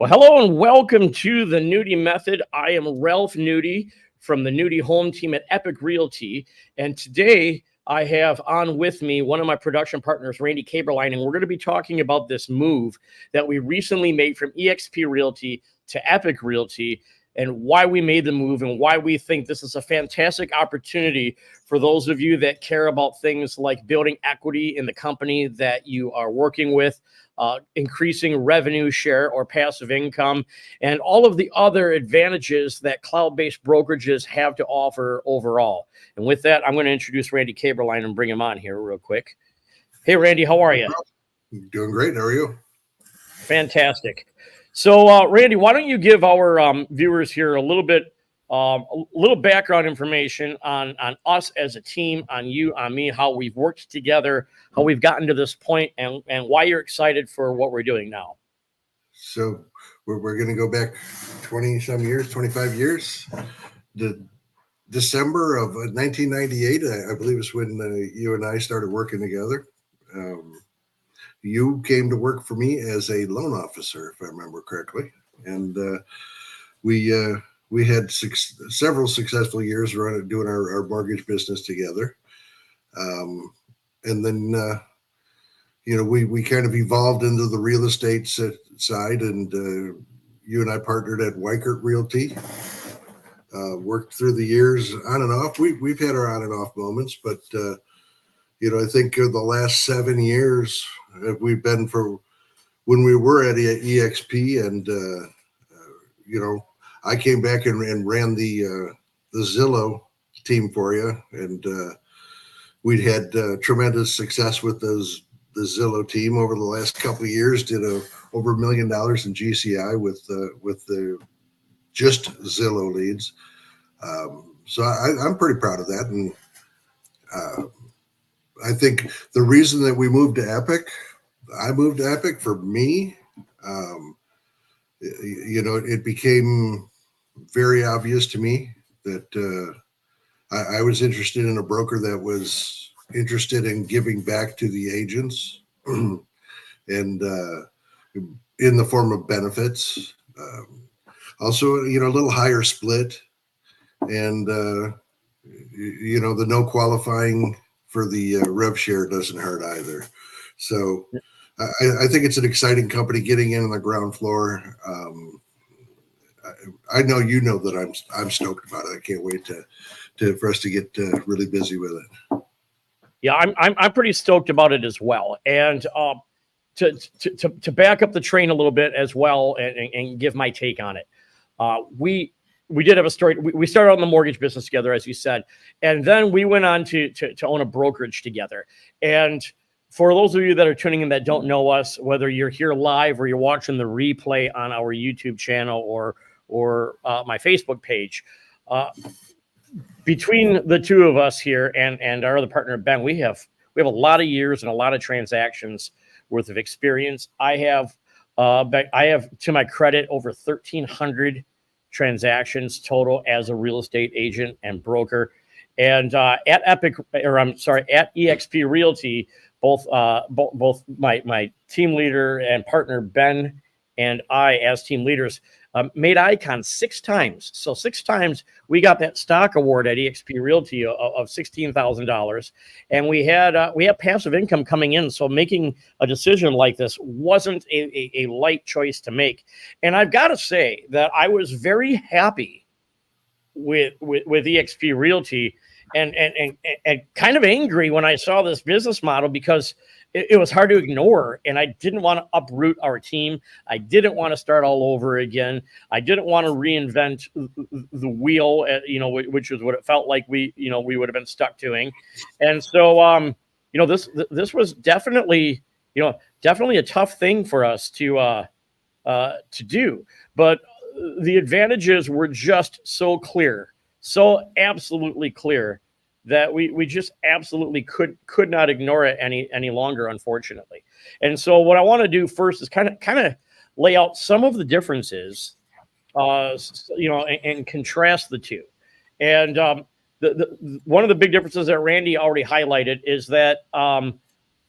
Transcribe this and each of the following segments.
Well, hello and welcome to the Nudi Method. I am Ralph Nudi from the Nudi Home Team at Epique Realty. And today I have on with me one of my production partners, Randy Caberline, and we're going to be talking about this move that we recently made from eXp Realty to Epique Realty and why we made the move and why we think this is a fantastic opportunity for those of you that care about things like building equity in the company that you are working with, increasing revenue share or passive income, and all of the other advantages that cloud-based brokerages have to offer overall. And with that, I'm going to introduce Randy Caberline and bring him on here real quick. Hey, Randy, how are you? Doing great. How are you? Fantastic. So, Randy, why don't you give our viewers here a little background information on us as a team, on you, on me, how we've worked together, how we've gotten to this point, and why you're excited for what we're doing now. So we're going to go back 20-some years, 25 years. The December of 1998, I believe, is when you and I started working together. You came to work for me as a loan officer, if I remember correctly, and we had several successful years doing our mortgage business together, and then we kind of evolved into the real estate side, and you and I partnered at Epique Realty. Worked through the years on and off. We've had our on and off moments, but I think the last 7 years we've been for when we were at eXp, and I came back and ran the Zillow team for you, and we'd had tremendous success with the Zillow team over the last couple of years. Did over $1 million in GCI with the just Zillow leads. So I'm pretty proud of that, and I think the reason that we moved to Epique, I moved to Epique for me, it became very obvious to me that I was interested in a broker that was interested in giving back to the agents and in the form of benefits. Also, a little higher split, and the no qualifying for the rev share doesn't hurt either. So I think it's an exciting company getting in on the ground floor. I know that I'm stoked about it. I can't wait for us to get really busy with it. Yeah, I'm pretty stoked about it as well. And to back up the train a little bit as well and give my take on it. We did have a story. We started on the mortgage business together, as you said, and then we went on to own a brokerage together. And for those of you that are tuning in that don't know us, whether you're here live or you're watching the replay on our YouTube channel or my Facebook page, between the two of us here and our other partner Ben, we have a lot of years and a lot of transactions worth of experience. I have, to my credit, over 1,300 transactions total as a real estate agent and broker. And at eXp Realty, both my team leader and partner Ben and I, as team leaders, made Icon 6 times. So 6 times we got that stock award at eXp Realty of $16,000, and we had passive income coming in. So making a decision like this wasn't a light choice to make. And I've got to say that I was very happy with eXp Realty and kind of angry when I saw this business model, because it was hard to ignore, and I didn't want to uproot our team. I didn't want to start all over again. I didn't want to reinvent the wheel, which is what it felt like we would have been stuck doing. And so, this was definitely a tough thing for us to do. But the advantages were just so clear, so absolutely clear, that we just absolutely could not ignore it any longer, unfortunately. And so what I want to do first is kind of lay out some of the differences, and contrast the two. And the one of the big differences that Randy already highlighted is that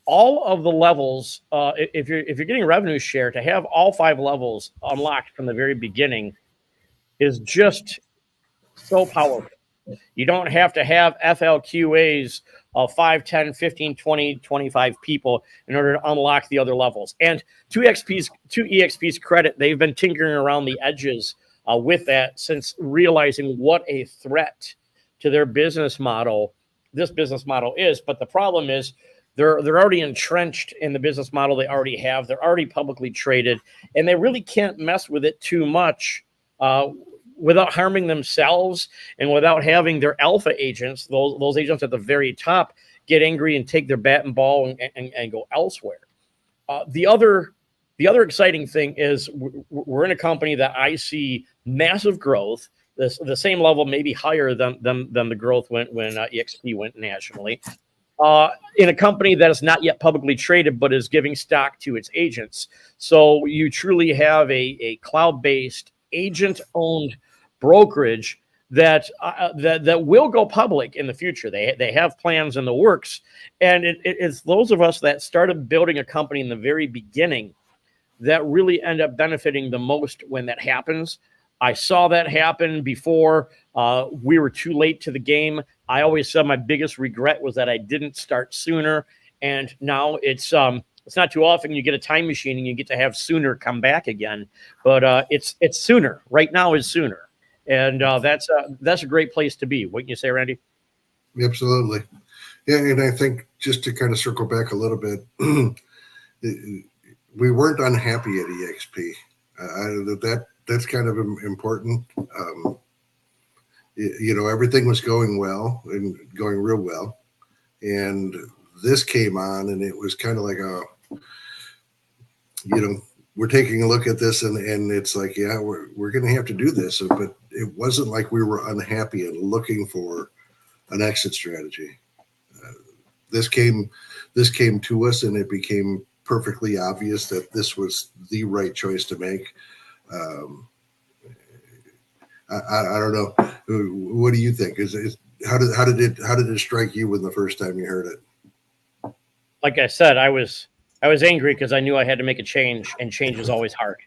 all of the levels, if you're getting revenue share, to have all 5 levels unlocked from the very beginning is just so powerful. You don't have to have FLQAs of 5, 10, 15, 20, 25 people in order to unlock the other levels. And to EXP's credit, they've been tinkering around the edges with that since realizing what a threat to their business model this business model is. But the problem is they're already entrenched in the business model they already have. They're already publicly traded, and they really can't mess with it too much without harming themselves and without having their alpha agents, those agents at the very top, get angry and take their bat and ball and go elsewhere. The other exciting thing is we're in a company that I see massive growth, the same level, maybe higher than the growth when EXP went nationally, in a company that is not yet publicly traded but is giving stock to its agents. So you truly have a cloud-based, agent-owned brokerage that will go public in the future. They have plans in the works, and it's those of us that started building a company in the very beginning that really end up benefiting the most when that happens. I saw that happen before. We were too late to the game. I always said my biggest regret was that I didn't start sooner, and now it's not too often you get a time machine and you get to have sooner come back again, but it's sooner. Right now is sooner. And that's a great place to be. Wouldn't you say, Randy? Absolutely. Yeah, and I think just to kind of circle back a little bit, we weren't unhappy at EXP. That's kind of important. Everything was going well and going real well. And this came on, and it was kind of like we're taking a look at this, and it's like, yeah, we're going to have to do this. But it wasn't like we were unhappy and looking for an exit strategy. This came to us, and it became perfectly obvious that this was the right choice to make. I don't know. What do you think? How did it strike you when the first time you heard it? Like I said, I was angry because I knew I had to make a change, and change is always hard.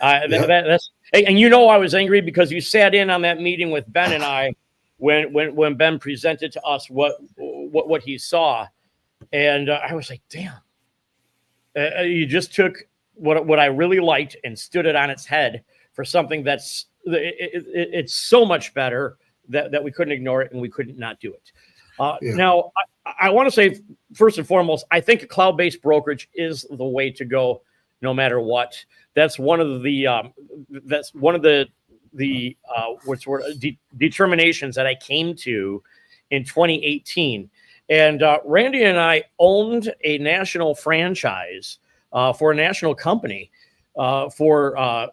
And I was angry because you sat in on that meeting with Ben and I when Ben presented to us what he saw, and I was like, damn, you just took what I really liked and stood it on its head for something that's it's so much better that we couldn't ignore it and we couldn't not do it. Now, I want to say, first and foremost, I think a cloud-based brokerage is the way to go, no matter what. That's one of the determinations that I came to in 2018. And Randy and I owned a national franchise for a national company for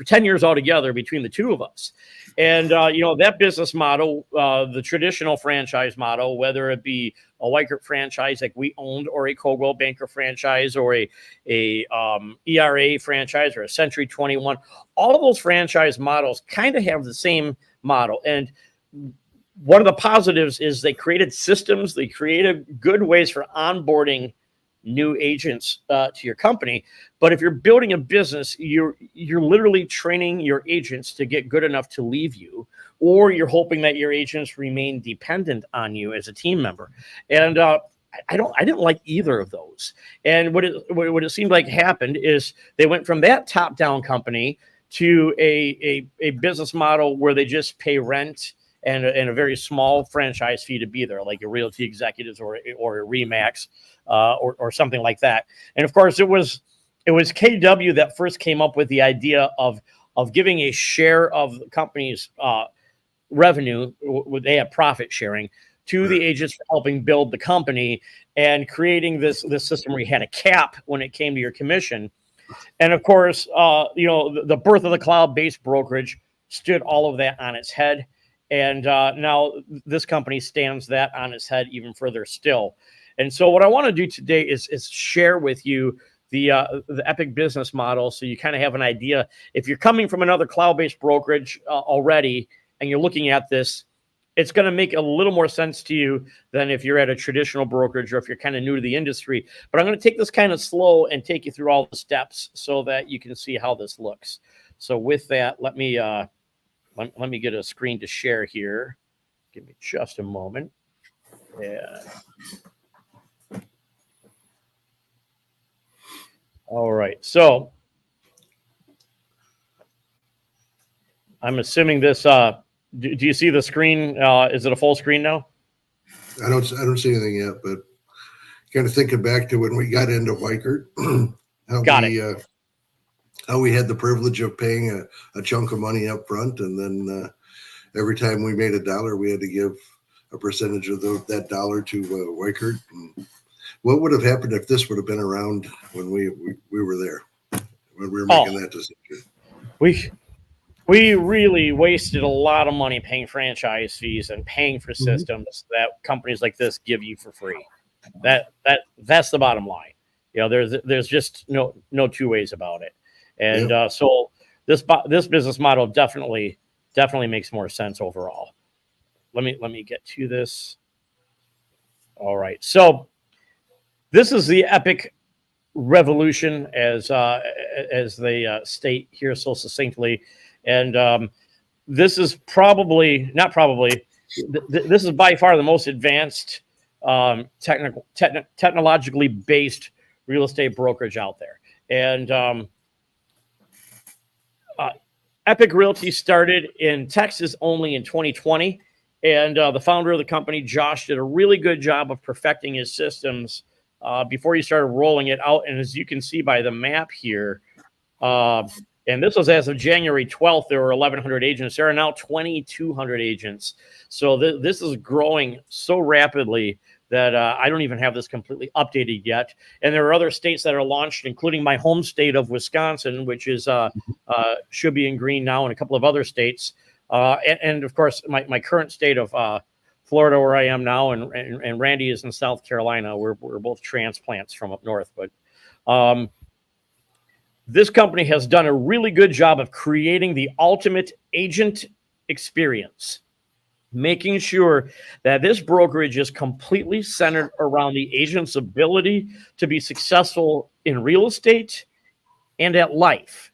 10 years altogether between the two of us. And, that business model, the traditional franchise model, whether it be a Weikert franchise like we owned, or a Coldwell Banker franchise, or a ERA franchise, or a Century 21, all of those franchise models kind of have the same model. And one of the positives is they created systems, they created good ways for onboarding new agents to your company. But if you're building a business, you're literally training your agents to get good enough to leave you, or you're hoping that your agents remain dependent on you as a team member. And I didn't like either of those. And what it seemed like happened is they went from that top-down company to a business model where they just pay rent and a very small franchise fee to be there, like a Realty Executives or a Remax or something like that. And of course, it was KW that first came up with the idea of giving a share of the company's revenue. They have profit sharing to the agents for helping build the company, and creating this system where you had a cap when it came to your commission. And of course, the birth of the cloud-based brokerage stood all of that on its head. And now this company stands that on its head even further still. And so what I want to do today is share with you the Epique business model, so you kind of have an idea. If you're coming from another cloud-based brokerage already and you're looking at this, it's going to make a little more sense to you than if you're at a traditional brokerage or if you're kind of new to the industry. But I'm going to take this kind of slow and take you through all the steps so that you can see how this looks. So with that, let me get a screen to share here. Give me just a moment. Yeah. All right. So I'm assuming this. Do you see the screen? Is it a full screen now? I don't see anything yet, but kind of thinking back to when we got into Weikert, how we had the privilege of paying a chunk of money up front, and then every time we made $1, we had to give a percentage of that dollar to Weikert. And what would have happened if this would have been around when we were there, when we were making that decision? We really wasted a lot of money paying franchise fees and paying for systems that companies like this give you for free. That's the bottom line. You know, there's just no two ways about it. And so this business model definitely makes more sense overall. Let me get to this. All right. So this is the Epique revolution, as they state here so succinctly. And this is this is by far the most advanced technologically based real estate brokerage out there. And Epique Realty started in Texas only in 2020. And the founder of the company, Josh, did a really good job of perfecting his systems before he started rolling it out. And as you can see by the map here, and this was as of January 12th, there were 1,100 agents. There are now 2,200 agents. So this is growing so rapidly that I don't even have this completely updated yet. And there are other states that are launched, including my home state of Wisconsin, which is should be in green now, and a couple of other states. And of course, my current state of Florida, where I am now, and Randy is in South Carolina. We're both transplants from up north. But this company has done a really good job of creating the ultimate agent experience, making sure that this brokerage is completely centered around the agent's ability to be successful in real estate and at life.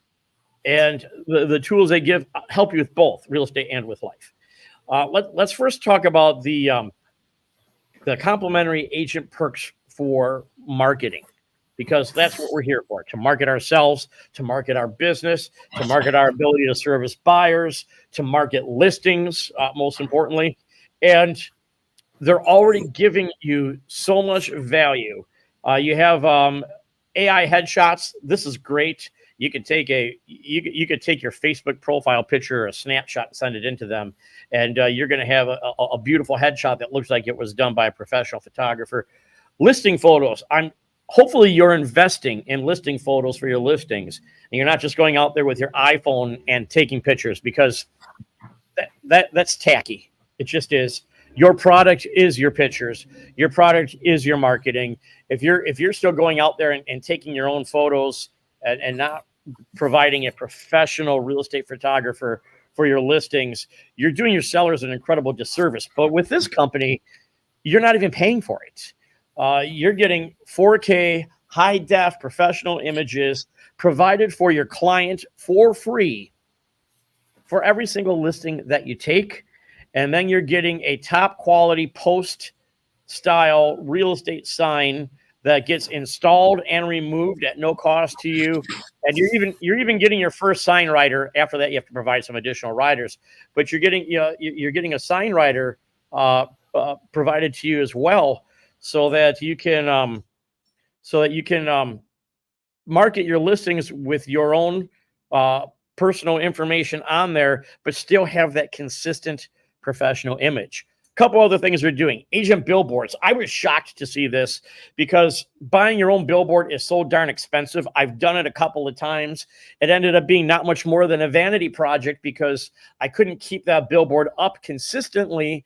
And the tools they give help you with both real estate and with life. Let's first talk about the complimentary agent perks for marketing, because that's what we're here for, to market ourselves, to market our business, to market our ability to service buyers, to market listings, most importantly. And they're already giving you so much value. You have AI headshots. This is great. You could take you could take your Facebook profile picture or a snapshot and send it into them, and you're going to have a beautiful headshot that looks like it was done by a professional photographer. Listing photos. Hopefully you're investing in listing photos for your listings, and you're not just going out there with your iPhone and taking pictures, because that's tacky. It just is. Your product is your pictures. Your product is your marketing. If you're still going out there and taking your own photos and not providing a professional real estate photographer for your listings, you're doing your sellers an incredible disservice. But with this company, you're not even paying for it. You're getting 4K high def professional images provided for your client for free for every single listing that you take. And then you're getting a top quality post style real estate sign that gets installed and removed at no cost to you. And you're even getting your first sign writer. After that, you have to provide some additional writers, but you're getting a sign writer provided to you as well, so that you can market your listings with your own personal information on there, but still have that consistent professional image. Couple other things we're doing. Agent billboards. I was shocked to see this, because buying your own billboard is so darn expensive. I've done it a couple of times. It ended up being not much more than a vanity project, because I couldn't keep that billboard up consistently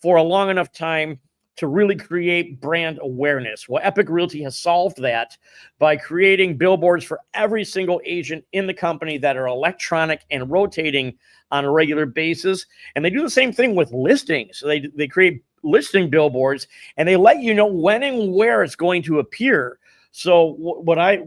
for a long enough time to really create brand awareness. Well, Epique Realty has solved that by creating billboards for every single agent in the company that are electronic and rotating on a regular basis. And they do the same thing with listings. So they create listing billboards, and they let you know when and where it's going to appear. So what I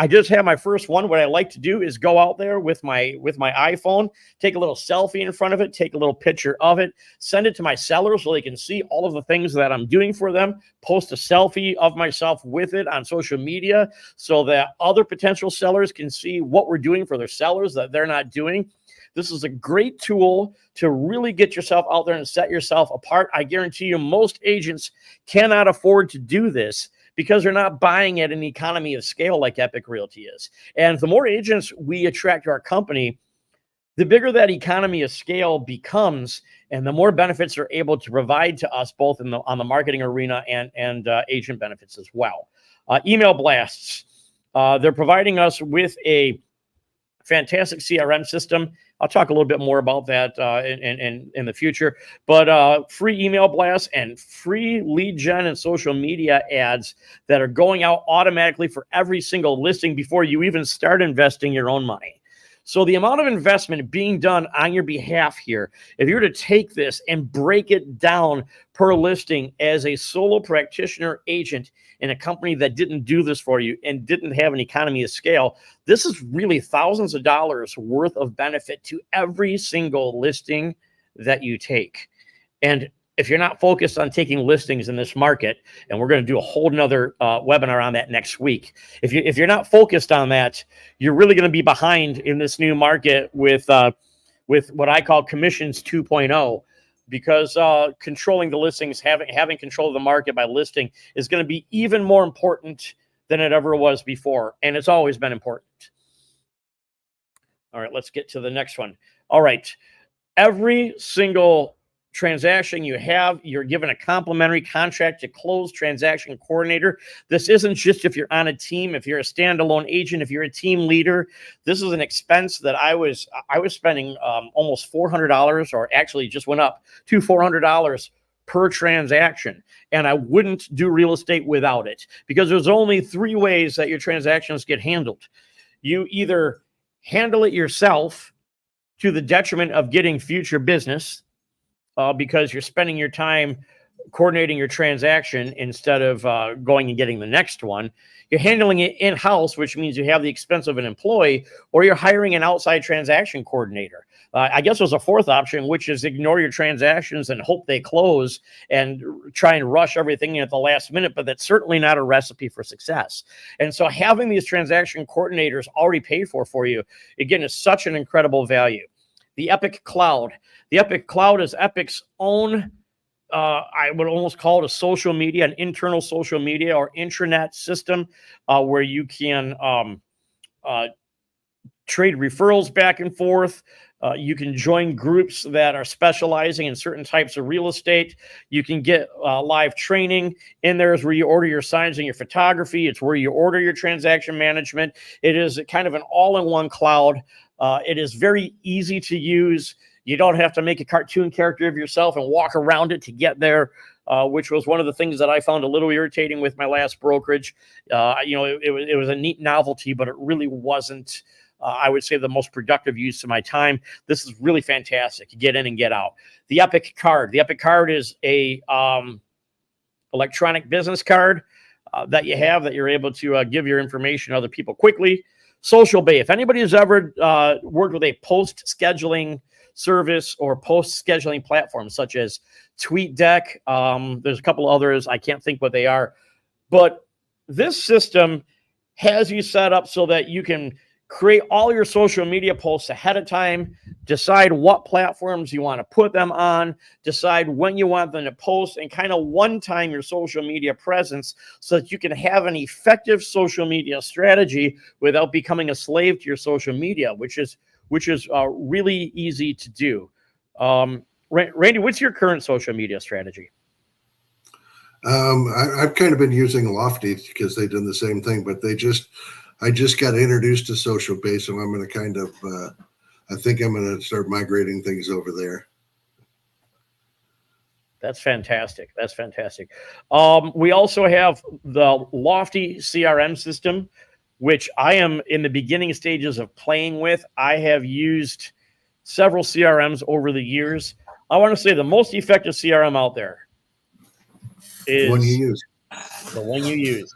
just had my first one. What I like to do is go out there with my iPhone, take a little selfie in front of it, take a little picture of it, send it to my sellers so they can see all of the things that I'm doing for them, post a selfie of myself with it on social media so that other potential sellers can see what we're doing for their sellers that they're not doing. This is a great tool to really get yourself out there and set yourself apart. I guarantee you most agents cannot afford to do this because they're not buying at an economy of scale like Epique Realty is. And the more agents we attract to our company, the bigger that economy of scale becomes, and the more benefits they're able to provide to us, both on the marketing arena and agent benefits as well. Email blasts. They're providing us with a fantastic CRM system. I'll talk a little bit more about that in the future, but free email blasts and free lead gen and social media ads that are going out automatically for every single listing before you even start investing your own money. So the amount of investment being done on your behalf here, if you were to take this and break it down per listing as a solo practitioner agent in a company that didn't do this for you and didn't have an economy of scale, this is really thousands of dollars worth of benefit to every single listing that you take. And if you're not focused on taking listings in this market, and we're going to do a whole nother webinar on that next week. If you're not focused on that, you're really going to be behind in this new market with what I call commissions 2.0, because controlling the listings, having control of the market by listing is going to be even more important than it ever was before. And it's always been important. All right, let's get to the next one. All right. Every single transaction you have, you're given a complimentary contract to close transaction coordinator. This isn't just if you're on a team, if you're a standalone agent, if you're a team leader. This is an expense that I was spending almost $400, or actually just went up to $400 per transaction. And I wouldn't do real estate without it, because there's only three ways that your transactions get handled. You either handle it yourself to the detriment of getting future business, because you're spending your time coordinating your transaction instead of going and getting the next one. You're handling it in-house, which means you have the expense of an employee, or you're hiring an outside transaction coordinator. I guess there's a fourth option, which is ignore your transactions and hope they close and try and rush everything in at the last minute, but that's certainly not a recipe for success. And so having these transaction coordinators already paid for you, again, is such an incredible value. The Epique Cloud. The Epique Cloud is Epique's own, I would almost call it a social media, an internal social media or intranet system where you can trade referrals back and forth. You can join groups that are specializing in certain types of real estate. You can get live training. In there is where you order your signs and your photography. It's where you order your transaction management. It is kind of an all-in-one cloud. It is very easy to use. You don't have to make a cartoon character of yourself and walk around it to get there, which was one of the things that I found a little irritating with my last brokerage. It was a neat novelty, but it really wasn't, I would say, the most productive use of my time. This is really fantastic. You get in and get out. The Epique card. The Epique card is a electronic business card that you have that you're able to give your information to other people quickly. Social Bay. If anybody has ever worked with a post scheduling service or post scheduling platform such as TweetDeck, there's a couple others, I can't think what they are, but this system has you set up so that you can create all your social media posts ahead of time, decide what platforms you want to put them on, decide when you want them to post, and kind of one-time your social media presence so that you can have an effective social media strategy without becoming a slave to your social media, which is really easy to do. Randy, what's your current social media strategy? I've kind of been using Lofty because they've done the same thing, but I just got introduced to Social Base, and I'm going to kind of, I think I'm going to start migrating things over there. That's fantastic. That's fantastic. We also have the Lofty CRM system, which I am in the beginning stages of playing with. I have used several CRMs over the years. I want to say the most effective CRM out there is One you use. the one you use.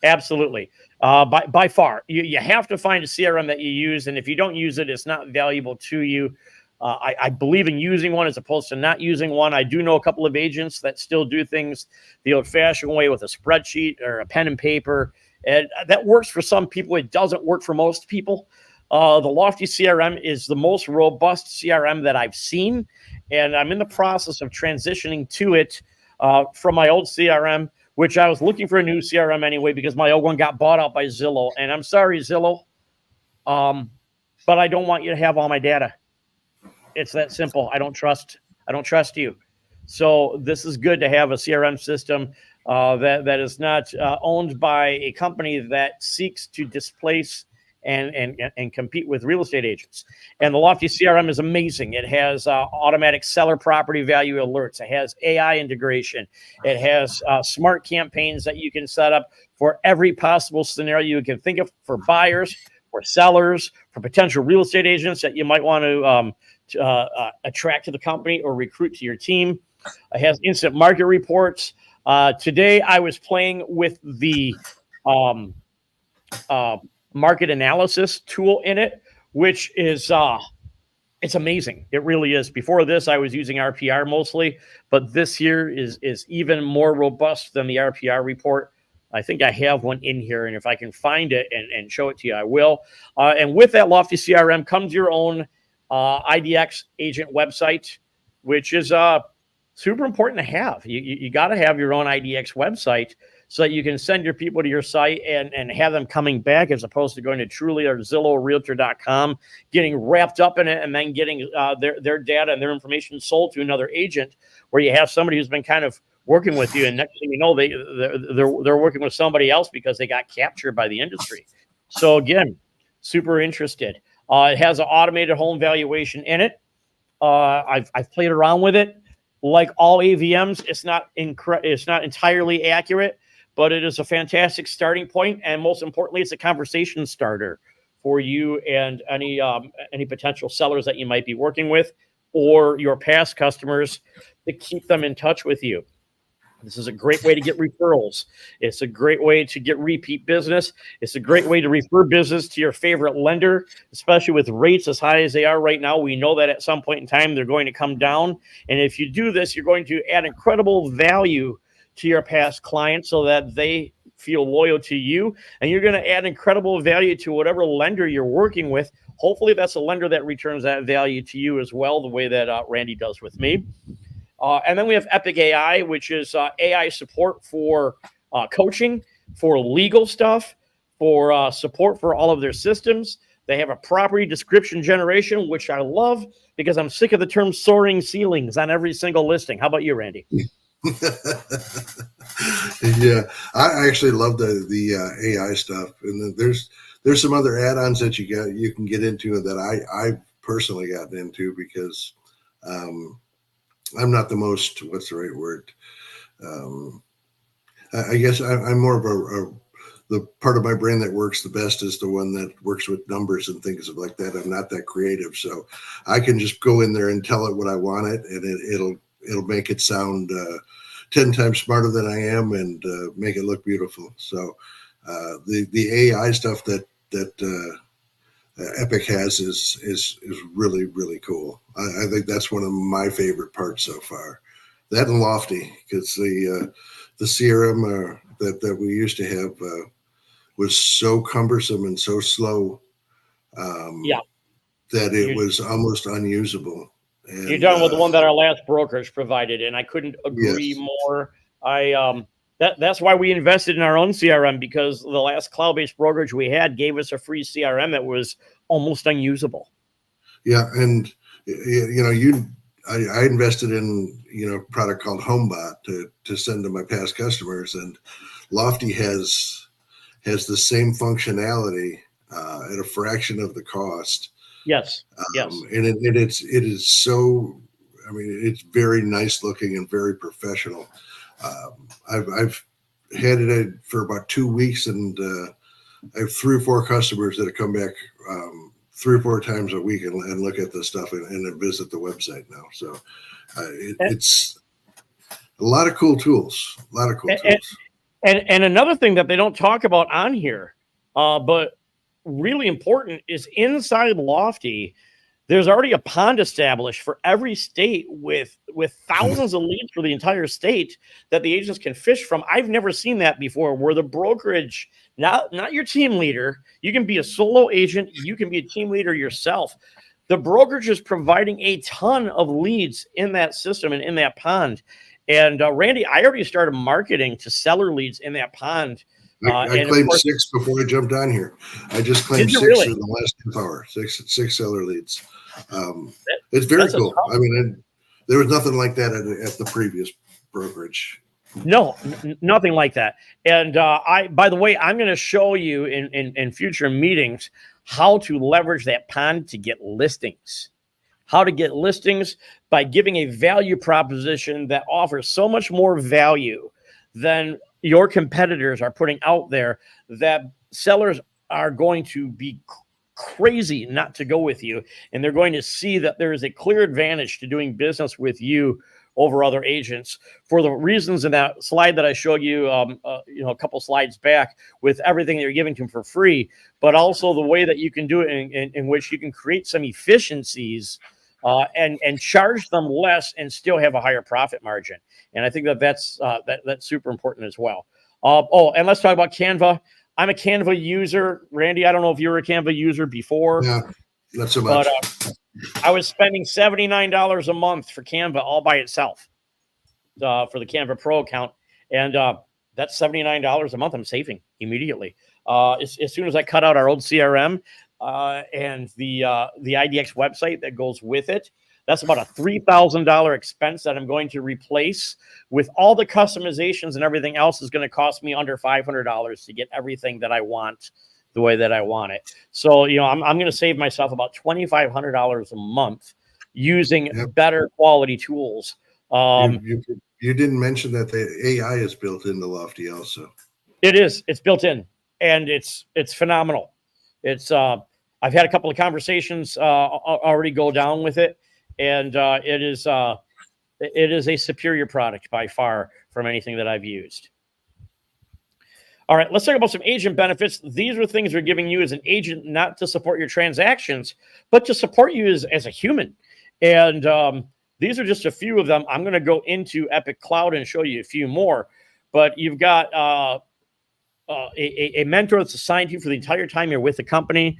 Absolutely. By far, you have to find a CRM that you use. And if you don't use it, it's not valuable to you. I believe in using one as opposed to not using one. I do know a couple of agents that still do things the old-fashioned way with a spreadsheet or a pen and paper. And that works for some people. It doesn't work for most people. The Lofty CRM is the most robust CRM that I've seen. And I'm in the process of transitioning to it from my old CRM, which I was looking for a new CRM anyway because my old one got bought out by Zillow. And I'm sorry, Zillow, but I don't want you to have all my data. It's that simple. I don't trust you. So this is good to have a CRM system that is not owned by a company that seeks to displace and compete with real estate agents. And the Lofty CRM is amazing. It has automatic seller property value alerts. It has AI integration. It has smart campaigns that you can set up for every possible scenario you can think of, for buyers, for sellers, for potential real estate agents that you might want to attract to the company or recruit to your team. It has instant market reports. Today, I was playing with the market analysis tool in it, which is it's amazing. It really is. Before this, I was using RPR mostly, but this here is even more robust than the RPR report. I think I have one in here, and if I can find it and show it to you, I will. And with that Lofty CRM comes your own IDX agent website, which is super important to have. You got to have your own IDX website so that you can send your people to your site and have them coming back, as opposed to going to Trulia or Zillow or Realtor.com, getting wrapped up in it, and then getting their data and their information sold to another agent, where you have somebody who's been kind of working with you, and next thing you know, they're working with somebody else because they got captured by the industry. So again, super interested. It has an automated home valuation in it. I've played around with it. Like all AVMs, it's not entirely accurate, but it is a fantastic starting point, and most importantly, it's a conversation starter for you and any potential sellers that you might be working with, or your past customers, to keep them in touch with you. This is a great way to get referrals. It's a great way to get repeat business. It's a great way to refer business to your favorite lender, especially with rates as high as they are right now. We know that at some point in time, they're going to come down. And if you do this, you're going to add incredible value to your past clients so that they feel loyal to you. And you're going to add incredible value to whatever lender you're working with. Hopefully that's a lender that returns that value to you as well, the way that Randy does with me. And then we have Epique AI, which is AI support for coaching, for legal stuff, for support for all of their systems. They have a property description generation, which I love because I'm sick of the term soaring ceilings on every single listing. How about you, Randy? Yeah, I actually love the AI stuff, and there's some other add-ons that you can get into that I personally gotten into because I'm not the most, what's the right word? I guess I'm more of the part of my brain that works the best is the one that works with numbers and things like that. I'm not that creative, so I can just go in there and tell it what I want it, and it'll make it sound 10 times smarter than I am, and make it look beautiful. So the AI stuff that Epique has is really, really cool. I think that's one of my favorite parts so far. That and Lofty, because the CRM that we used to have was so cumbersome and so slow that it was almost unusable. And, you're done with the one that our last brokerage provided, and I couldn't agree more. That's why we invested in our own CRM, because the last cloud-based brokerage we had gave us a free CRM that was almost unusable. Yeah, and I invested in a product called HomeBot to send to my past customers, and Lofty has the same functionality at a fraction of the cost. Yes. And it is so I mean, it's very nice looking and very professional. I've had it for about 2 weeks, and I have 3 or 4 customers that have come back 3 or 4 times a week and look at the stuff and visit the website now. So it's a lot of cool tools. A lot of cool tools. And another thing that they don't talk about on here, but really important, is inside Lofty, there's already a pond established for every state with thousands of leads for the entire state that the agents can fish from. I've never seen that before, where the brokerage, not your team leader, you can be a solo agent, you can be a team leader yourself. The brokerage is providing a ton of leads in that system and in that pond. And Randy, I already started marketing to seller leads in that pond. I claimed 6 before I jumped on here. I just claimed 6 really? in the last half hour. Six seller leads. It's very cool. I mean, there was nothing like that at the previous brokerage. No, nothing like that. And by the way, I'm going to show you in future meetings how to leverage that pond to get listings. How to get listings by giving a value proposition that offers so much more value than your competitors are putting out there, that sellers are going to be crazy not to go with you. And they're going to see that there is a clear advantage to doing business with you over other agents, for the reasons in that slide that I showed you, a couple slides back, with everything that you're giving to them for free, but also the way that you can do it in which you can create some efficiencies and charge them less and still have a higher profit margin. And I think that's super important as well. And let's talk about Canva. I'm a Canva user. Randy, I don't know if you were a Canva user before. Yeah, not so much. But I was spending $79 a month for Canva all by itself for the Canva Pro account. And that's $79 a month I'm saving immediately. As soon as I cut out our old CRM and the IDX website that goes with it, that's about a $3,000 expense that I'm going to replace with all the customizations, and everything else is going to cost me under $500 to get everything that I want the way that I want it. So, I'm going to save myself about $2,500 a month using better quality tools. You didn't mention that the AI is built into Lofty also. It is. It's built in, and it's phenomenal. It's I've had a couple of conversations already go down with it. And it is a superior product by far from anything that I've used. All right, let's talk about some agent benefits. These are things we're giving you as an agent, not to support your transactions, but to support you as a human. And these are just a few of them. I'm going to go into Epique Cloud and show you a few more. But you've got a mentor that's assigned to you for the entire time you're with the company.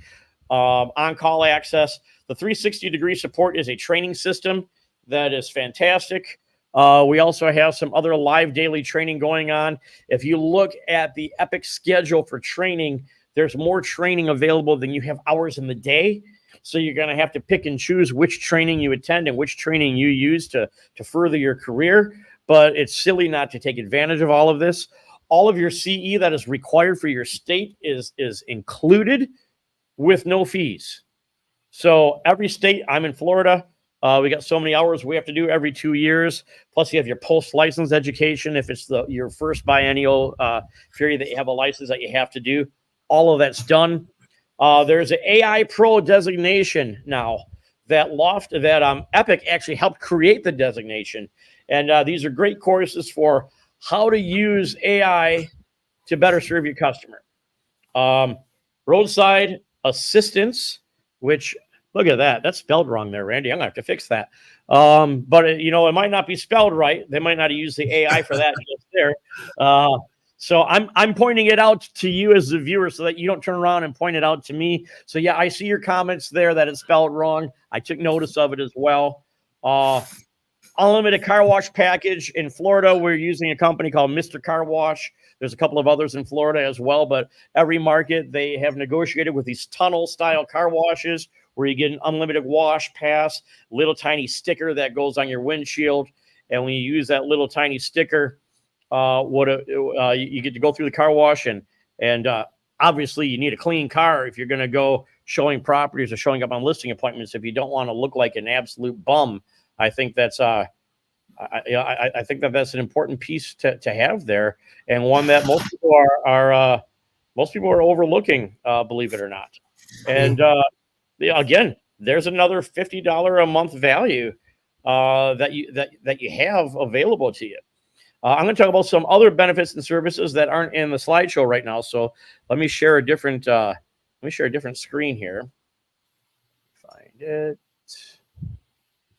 On-call access. The 360-degree support is a training system that is fantastic. We also have some other live daily training going on. If you look at the Epique schedule for training, there's more training available than you have hours in the day. So you're going to have to pick and choose which training you attend and which training you use to further your career. But it's silly not to take advantage of all of this. All of your CE that is required for your state is included with no fees. So every state, I'm in Florida, we got so many hours we have to do every 2 years. Plus you have your post-license education. If it's your first biennial period that you have a license that you have to do, all of that's done. There's an AI Pro designation now that Epique actually helped create the designation. And these are great courses for how to use AI to better serve your customer. Roadside assistance, which, look at that. That's spelled wrong there, Randy. I'm going to have to fix that. But, it might not be spelled right. They might not have used the AI for that just there. So I'm pointing it out to you as the viewer so that you don't turn around and point it out to me. So, yeah, I see your comments there that it's spelled wrong. I took notice of it as well. Unlimited car wash package. In Florida, we're using a company called Mr. Car Wash. There's a couple of others in Florida as well, but every market, they have negotiated with these tunnel-style car washes where you get an unlimited wash pass, little tiny sticker that goes on your windshield. And when you use that little tiny sticker, you get to go through the car wash. And obviously, you need a clean car if you're going to go showing properties or showing up on listing appointments if you don't want to look like an absolute bum I think that's I think that's an important piece to have there, and one that most people are overlooking, believe it or not. And again, there's another $50 a month value that you have available to you. I'm going to talk about some other benefits and services that aren't in the slideshow right now. So let me share a different screen here. Find it.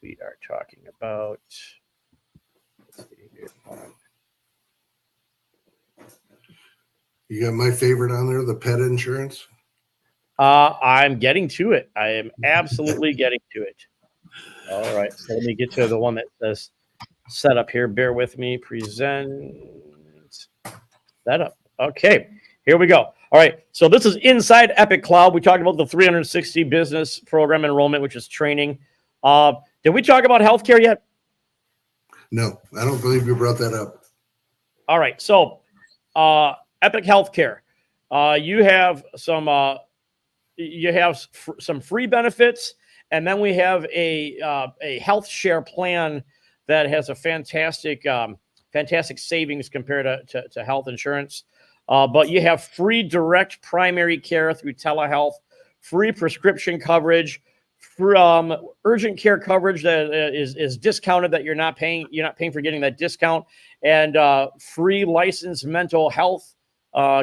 We are talking about. Let's see here. You got my favorite on there, the pet insurance. I'm getting to it. I am absolutely getting to it. All right. So let me get to the one that says setup here. Bear with me. Present setup. Okay. Here we go. All right. So this is inside Epique Cloud. We talked about the 360 business program enrollment, which is training. Did we talk about healthcare yet? No, I don't believe you brought that up. All right. So Epique Healthcare. You have some free benefits, and then we have a health share plan that has a fantastic savings compared to health insurance. But you have free direct primary care through telehealth, free prescription coverage, from urgent care coverage that is discounted, that you're not paying for getting that discount, and free licensed mental health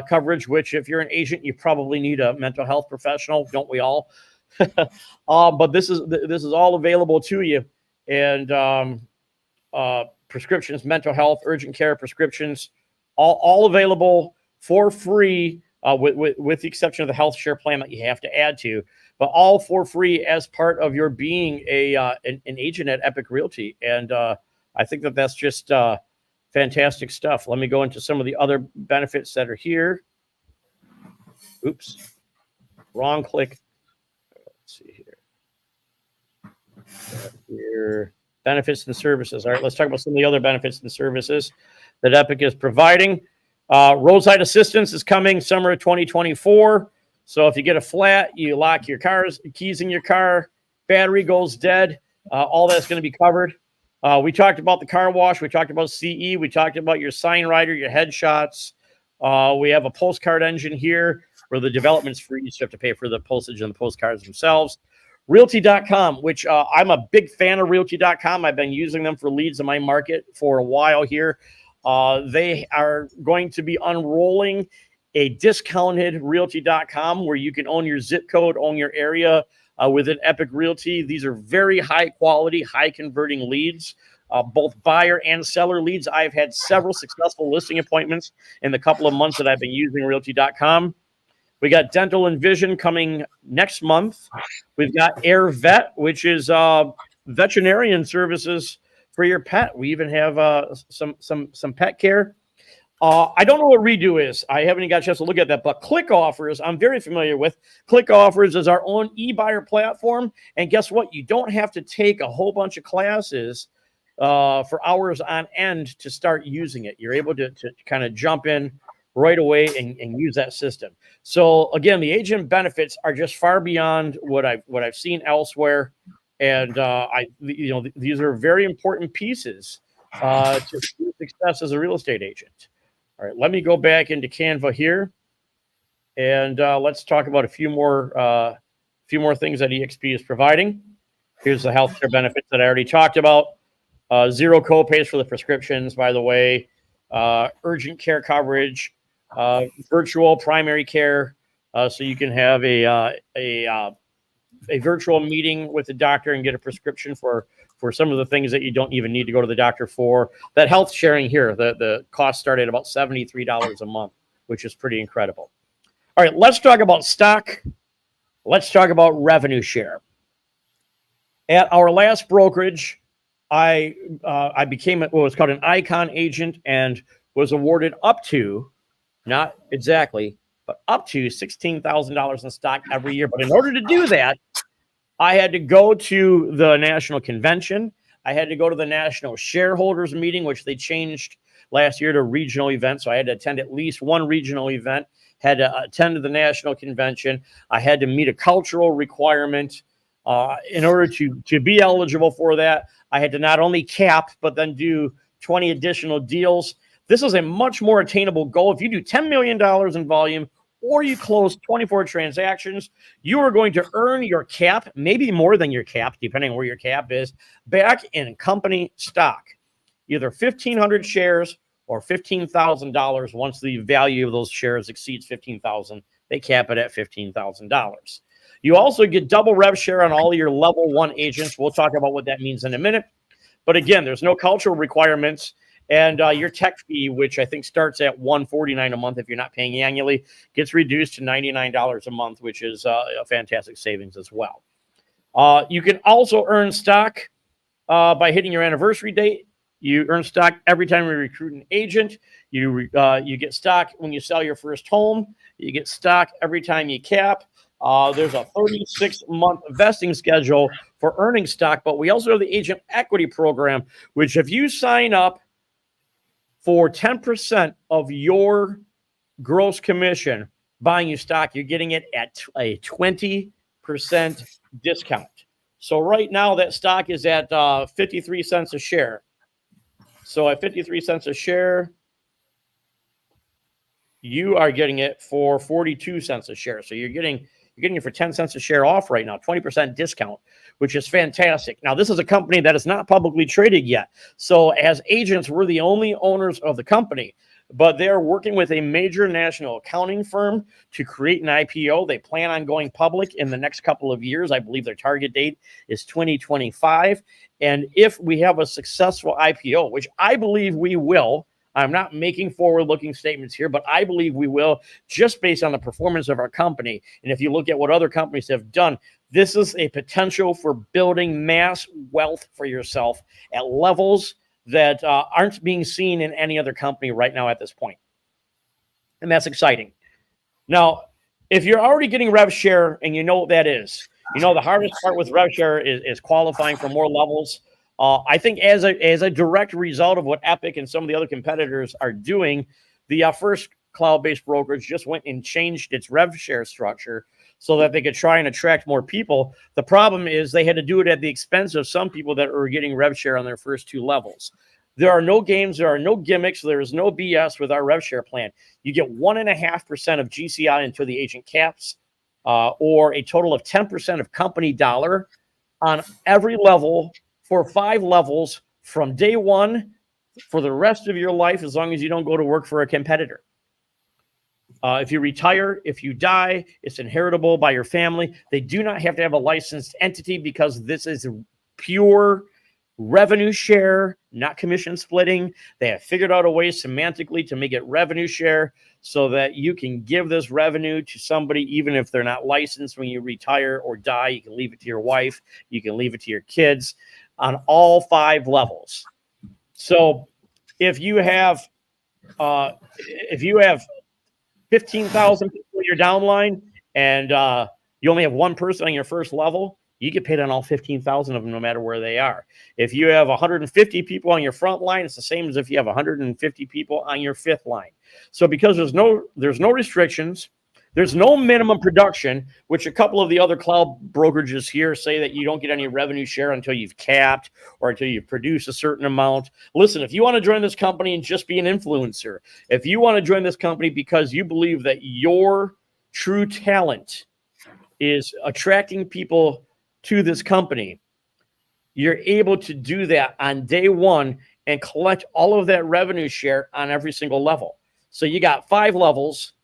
coverage, which if you're an agent, you probably need a mental health professional, don't we all? But this is all available to you, and prescriptions, mental health, urgent care prescriptions, all available for free, with the exception of the health share plan that you have to add to, but all for free as part of your being an agent at Epique Realty. And I think that's just fantastic stuff. Let me go into some of the other benefits that are here. Oops, wrong click. Let's see here. Benefits and services. All right, let's talk about some of the other benefits and services that Epique is providing. Roadside assistance is coming summer of 2024. So if you get a flat, you lock your keys in your car, battery goes dead, all that's going to be covered. We talked about the car wash. We talked about CE. We talked about your sign writer, your headshots. We have a postcard engine here where the development's free. You just have to pay for the postage and the postcards themselves. Realty.com, which I'm a big fan of Realty.com. I've been using them for leads in my market for a while here. They are going to be unrolling a discounted Realty.com where you can own your zip code, own your area within Epique Realty. These are very high quality, high converting leads, both buyer and seller leads. I've had several successful listing appointments in the couple of months that I've been using Realty.com. We got dental and vision coming next month. We've got Air Vet, which is veterinarian services for your pet. We even have some pet care. I don't know what Redo is. I haven't even got a chance to look at that, but Click Offers, I'm very familiar with. Click Offers is our own e-buyer platform. And guess what? You don't have to take a whole bunch of classes for hours on end to start using it. You're able to kind of jump in right away and use that system. So again, the agent benefits are just far beyond what I've seen elsewhere. And these are very important pieces to success as a real estate agent. All right, let me go back into Canva here, and let's talk about a few more things that EXP is providing. Here's the healthcare benefits that I already talked about. Zero copays for the prescriptions, by the way. Urgent care coverage, virtual primary care, so you can have a virtual meeting with the doctor and get a prescription for some of the things that you don't even need to go to the doctor for. That health sharing here, the cost started at about $73 a month, which is pretty incredible. All right, let's talk about stock. Let's talk about revenue share. At our last brokerage, I became what was called an Icon agent and was awarded up to, not exactly, but up to $16,000 in stock every year. But in order to do that, I had to go to the national convention. I had to go to the national shareholders meeting, which they changed last year to regional events. So I had to attend at least one regional event, had to attend the national convention. I had to meet a cultural requirement In order to be eligible for that, I had to not only cap, but then do 20 additional deals. This is a much more attainable goal. If you do $10 million in volume or you close 24 transactions, you are going to earn your cap, maybe more than your cap, depending on where your cap is, back in company stock, either 1,500 shares or $15,000. Once the value of those shares exceeds $15,000, they cap it at $15,000. You also get double rev share on all your level 1 agents. We'll talk about what that means in a minute. But again, there's no cultural requirements. And your tech fee, which I think starts at $149 a month if you're not paying annually, gets reduced to $99 a month, which is a fantastic savings as well. You can also earn stock by hitting your anniversary date. You earn stock every time you recruit an agent. You get stock when you sell your first home. You get stock every time you cap. There's a 36-month vesting schedule for earning stock, but we also have the agent equity program, which if you sign up for 10% of your gross commission buying you stock, you're getting it at a 20% discount. So right now that stock is at 53 cents a share. So at 53 cents a share, you are getting it for 42 cents a share. So you're getting it for 10 cents a share off right now, 20% discount, which is fantastic. Now, this is a company that is not publicly traded yet. So as agents, we're the only owners of the company, but they're working with a major national accounting firm to create an IPO. They plan on going public in the next couple of years. I believe their target date is 2025. And if we have a successful IPO, which I believe we will, I'm not making forward-looking statements here, but I believe we will, just based on the performance of our company. And if you look at what other companies have done, this is a potential for building mass wealth for yourself at levels that aren't being seen in any other company right now at this point. And that's exciting. Now, if you're already getting rev share and you know what that is, you know the hardest part with rev share is qualifying for more levels. I think as a direct result of what Epique and some of the other competitors are doing, the first cloud-based brokerage just went and changed its rev share structure so that they could try and attract more people. The problem is they had to do it at the expense of some people that were getting rev share on their first 2 levels. There are no games, there are no gimmicks, there is no BS with our rev share plan. You get 1.5% of GCI until the agent caps, or a total of 10% of company dollar on every level for 5 levels from day 1 for the rest of your life, as long as you don't go to work for a competitor. If you retire, if you die, it's inheritable by your family. They do not have to have a licensed entity because this is pure revenue share, not commission splitting. They have figured out a way semantically to make it revenue share so that you can give this revenue to somebody, even if they're not licensed when you retire or die. You can leave it to your wife. You can leave it to your kids on all 5 levels. So if you have 15,000 people in your downline and you only have 1 person on your first level, you get paid on all 15,000 of them, no matter where they are. If you have 150 people on your front line, it's the same as if you have 150 people on your 5th line. So because there's no restrictions, there's no minimum production, which a couple of the other cloud brokerages here say that you don't get any revenue share until you've capped or until you've produced a certain amount. Listen, if you want to join this company and just be an influencer, if you want to join this company because you believe that your true talent is attracting people to this company, you're able to do that on day 1 and collect all of that revenue share on every single level. So you got 5 levels.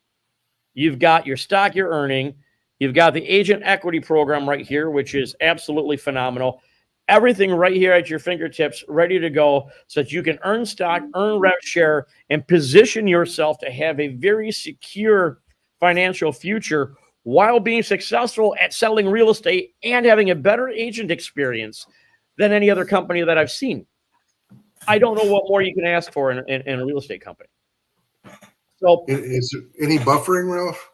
You've got your stock you're earning. You've got the agent equity program right here, which is absolutely phenomenal. Everything right here at your fingertips, ready to go so that you can earn stock, earn rev share, and position yourself to have a very secure financial future while being successful at selling real estate and having a better agent experience than any other company that I've seen. I don't know what more you can ask for in a real estate company. So, is there any buffering, Ralph?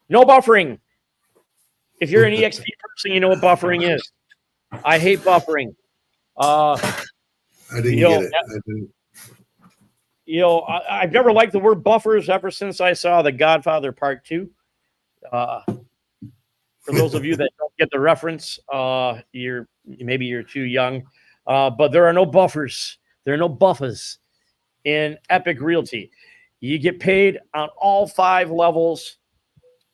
No buffering. If you're an EXP person, you know what buffering is. I hate buffering. I didn't get it. I've never liked the word buffers ever since I saw The Godfather Part 2. For those of you that don't get the reference, maybe you're too young, but there are no buffers. There are no buffers in Epique Realty. You get paid on all 5 levels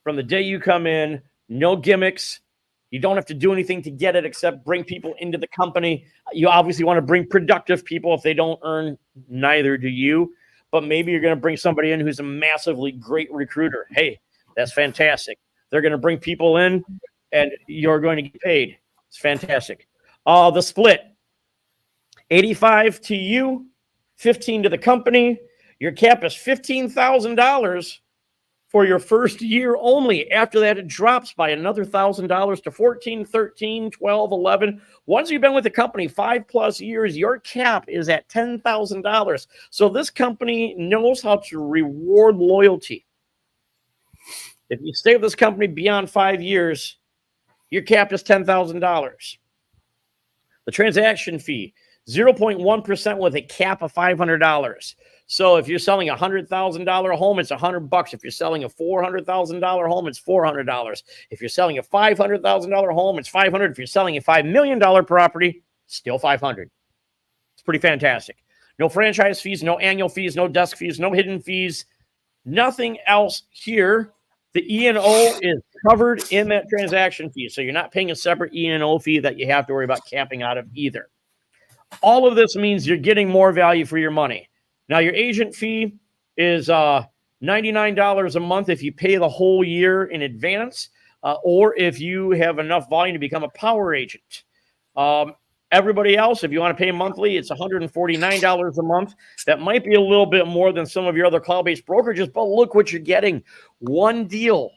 from the day you come in. No gimmicks. You don't have to do anything to get it except bring people into the company. You obviously want to bring productive people. If they don't earn, neither do you. But maybe you're going to bring somebody in who's a massively great recruiter. Hey, that's fantastic. They're going to bring people in, and you're going to get paid. It's fantastic. The split, 85 to you, 15 to the company. Your cap is $15,000 for your first year only. After that, it drops by another $1,000 to 14, 13, 12, 11. Once you've been with the company 5+ years, your cap is at $10,000. So this company knows how to reward loyalty. If you stay with this company beyond 5 years, your cap is $10,000. The transaction fee, 0.1% with a cap of $500. So if you're selling a $100,000 home, it's $100. If you're selling a $400,000 home, it's $400. If you're selling a $500,000 home, it's $500. If you're selling a $5 million property, still $500. It's pretty fantastic. No franchise fees, no annual fees, no desk fees, no hidden fees, nothing else here. The E&O is covered in that transaction fee, so you're not paying a separate E&O fee that you have to worry about capping out of either. All of this means you're getting more value for your money. Now, your agent fee is $99 a month if you pay the whole year in advance, or if you have enough volume to become a power agent. Everybody else, if you want to pay monthly, it's $149 a month. That might be a little bit more than some of your other cloud-based brokerages, but look what you're getting. One deal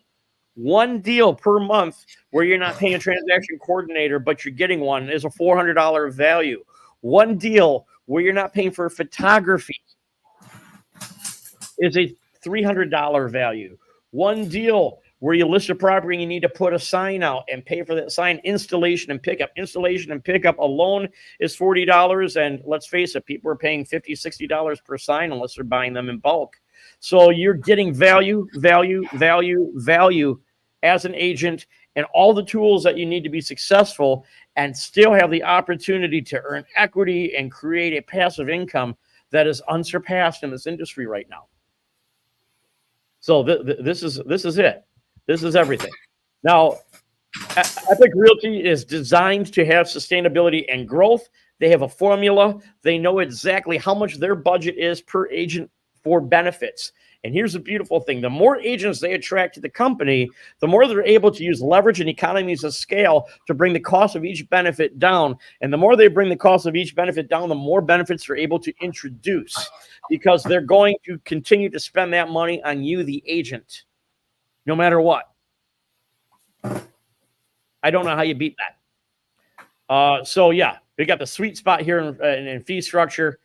per month where you're not paying a transaction coordinator, but you're getting one is a $400 value. One deal where you're not paying for photography is a $300 value. One deal where you list a property and you need to put a sign out and pay for that sign, installation and pickup. Installation and pickup alone is $40. And let's face it, people are paying $50, $60 per sign unless they're buying them in bulk. So you're getting value as an agent and all the tools that you need to be successful and still have the opportunity to earn equity and create a passive income that is unsurpassed in this industry right now. So this is it. This is everything. Now, Epique Realty is designed to have sustainability and growth. They have a formula. They know exactly how much their budget is per agent for benefits. And here's the beautiful thing. The more agents they attract to the company, the more they're able to use leverage and economies of scale to bring the cost of each benefit down. And the more they bring the cost of each benefit down, the more benefits they're able to introduce because they're going to continue to spend that money on you, the agent, no matter what. I don't know how you beat that. So, yeah, we got the sweet spot here in fee structure.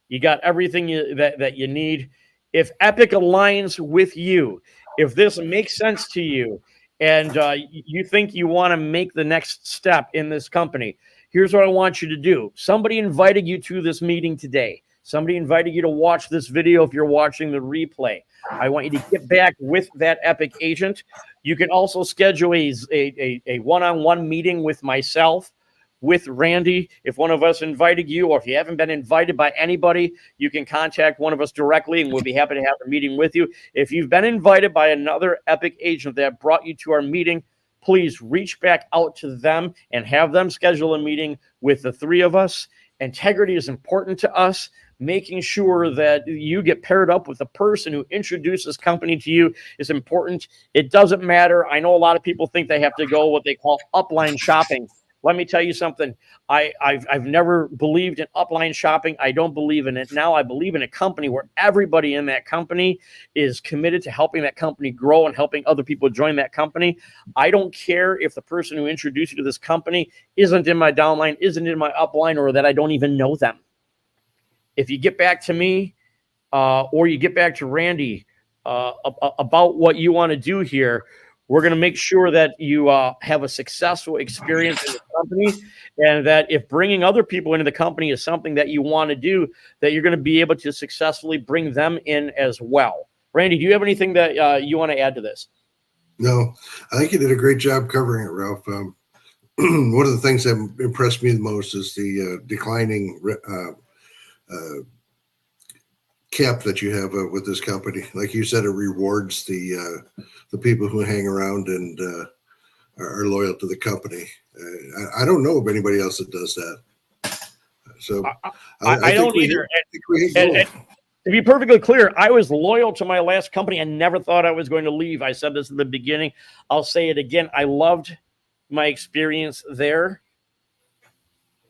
You got everything that you need. If Epique aligns with you, if this makes sense to you, and you think you want to make the next step in this company, here's what I want you to do. Somebody invited you to this meeting today. Somebody invited you to watch this video if you're watching the replay. I want you to get back with that Epique agent. You can also schedule a one-on-one meeting with myself, with Randy. If one of us invited you, or if you haven't been invited by anybody, you can contact one of us directly and we'll be happy to have a meeting with you. If you've been invited by another Epique agent that brought you to our meeting, please reach back out to them and have them schedule a meeting with the three of us. Integrity is important to us. Making sure that you get paired up with the person who introduces company to you is important. It doesn't matter. I know a lot of people think they have to go what they call upline shopping. Let me tell you something. I've never believed in upline shopping. I don't believe in it now. I believe in a company where everybody in that company is committed to helping that company grow and helping other people join that company. I don't care if the person who introduced you to this company isn't in my downline, isn't in my upline, or that I don't even know them. If you get back to me or you get back to Randy about what you want to do here, we're going to make sure that you have a successful experience in the company, and that if bringing other people into the company is something that you want to do, that you're going to be able to successfully bring them in as well. Randy, do you have anything that you want to add to this? No, I think you did a great job covering it, Ralph. One of the things that impressed me the most is the declining cap that you have with this company. Like you said, it rewards the people who hang around and are loyal to the company. I don't know of anybody else that does that. So I don't either. And to be perfectly clear, I was loyal to my last company and never thought I was going to leave. I said this in the beginning. I'll say it again. I loved my experience there,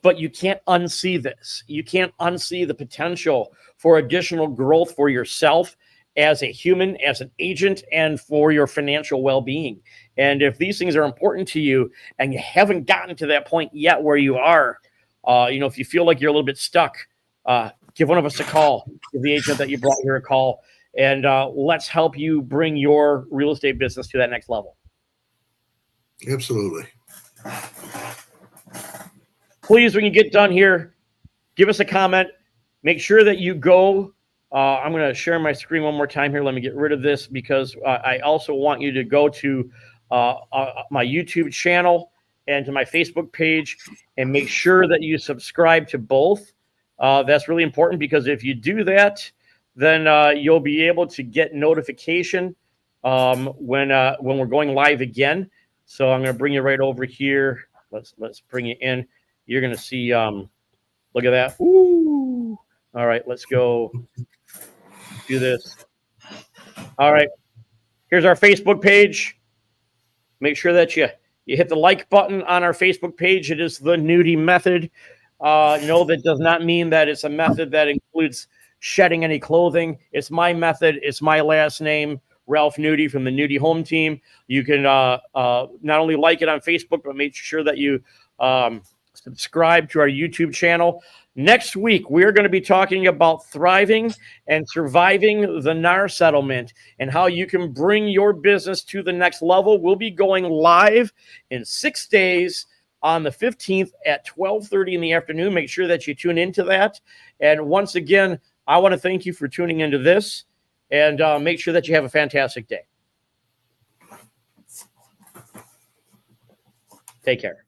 but you can't unsee this. You can't unsee the potential for additional growth for yourself as a human, as an agent, and for your financial well-being. And if these things are important to you and you haven't gotten to that point yet where you are, if you feel like you're a little bit stuck, give one of us a call. Give the agent that you brought here a call, and let's help you bring your real estate business to that next level. Absolutely. Please, when you get done here, give us a comment. Make sure that you go. I'm going to share my screen one more time here. Let me get rid of this because I also want you to go to my YouTube channel and to my Facebook page and make sure that you subscribe to both. That's really important because if you do that, then you'll be able to get notification when we're going live again. So I'm going to bring you right over here. Let's bring you in. You're going to see, look at that. Ooh. All right, let's go do this. All right, here's our Facebook page. Make sure that you hit the like button on our Facebook page. It is the Nudi method. No, that does not mean that it's a method that includes shedding any clothing. It's my method. It's my last name, Ralph Nudi from the Nudi Home Team. You can not only like it on Facebook, but make sure that you subscribe to our YouTube channel. Next week, we're going to be talking about thriving and surviving the NAR settlement and how you can bring your business to the next level. We'll be going live in 6 days on the 15th at 12:30 in the afternoon. Make sure that you tune into that. And once again, I want to thank you for tuning into this, and make sure that you have a fantastic day. Take care.